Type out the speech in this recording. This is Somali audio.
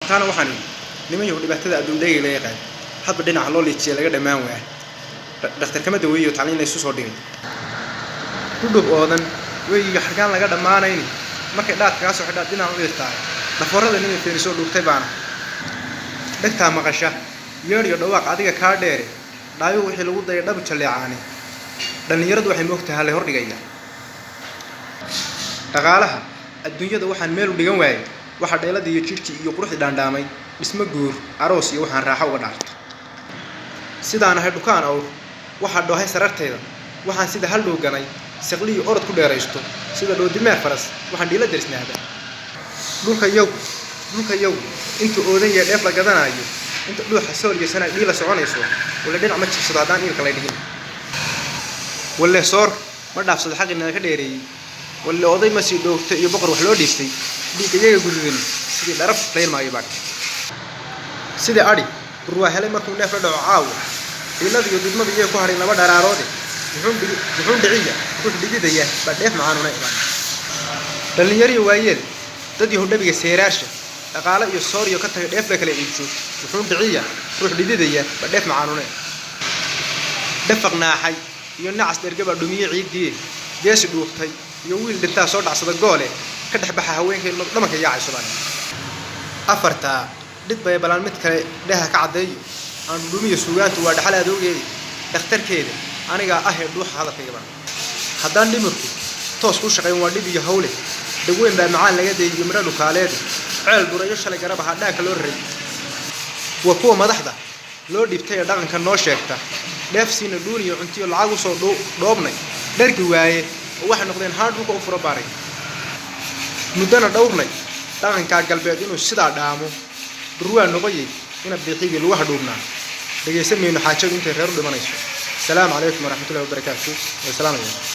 taana waxaan niman iyo dhibaatada adduunka ay leeyahay hadba dhinaca loo liijiyo laga dhamaan waa dhakhtarka madaweeyo tacliin ay soo dhigay dudub oodan weeyiga xargaan laga dhamaanayn markay dhaad kaga soo xidhaa dhinaca u yeestaa dhaforada nin fiir soo dhugtay baana dhagta maqasha yeeriyo dhawaaq adiga ka dheer dhaayo wixii lagu dayay dhab jaleecaani dhalinyaradu waxay moogtahay hor dhigaya dhaqaalaha adduunyada waxaan meel u dhigan waayay waxa dheelada iyo jirki iyo quruxda dhaandhaamay dhisma guur aroos iyo waxaan raaxo uga dhaarto sidaan ahay dukaan oo waxa dhoohay sararteeda waxaan sida hal dhooganay saqliyo orod ku dheeraysto sida dhoodimeer faras waxaan dhiila darisnaada dhulka yow inta oodan yahay dheef la gadanayo inta dhuuxa sool iyo sanad dhiila soconayso wala dhinac ma jibsado hadaan ilka la dhigin wala soor ma dhaafsado xaqina ka dheereeyay wala oday ma sii dhoogtay iyo boqor wax loo dhiistay dhiigayaga gududan sidii dharaf leel maayo baad sida ari ruwa helay markuu neef la dhaco caaw ilad iyo didmada iyo ku haray laba dharaaroode wuxuu dhiciya wuxuu dhigidaya badheef macaanuna ibaan dhalinyaro waayeel dad iyo dhabiga seeraasha dhaqaale iyo soor iyo ka tagay dheef la kala iibso wuxuu dhiciya wuxuu dhigidaya badheef macaanuna dhafaqnaaxay iyo nacas dhergaba dhumiye ciidii geesi dhuuqtay iyo wiil dhintaa soo dhacsada goole ka dhaxbaxa haweenkay dhamanka yaacay subaan afarta did bay balan mid kale dhaha ka cadeeyo aan dhumiye suugaantu waa dhaxal adoogay dhakhtarkeeda aniga ah ee dhuuxa hadalkayga haddaan dhimirku toos ku shaqayn waa dhib iyo hawle daween baa macaan laga deeyo miro dhukaaleed ceel burayo shalay garabaha dhaanka loo raray waa kuwa madaxda loo dhibtay dhaqanka noo sheegta dheefsiina duuniyo cuntiyo lacag u soo dhoobnay dharki waaye waxa noqdeen hard dhulka u furo baaray mudana dhowrnay dhaqanka galbeed inuu sida dhaamo ruwaa noqoyay ina bixiga lagu hadhuubnaa dhageysan meeyno xaajadu intay reer u dhimanayso السلام عليكم ورحمة الله وبركاته والسلام عليكم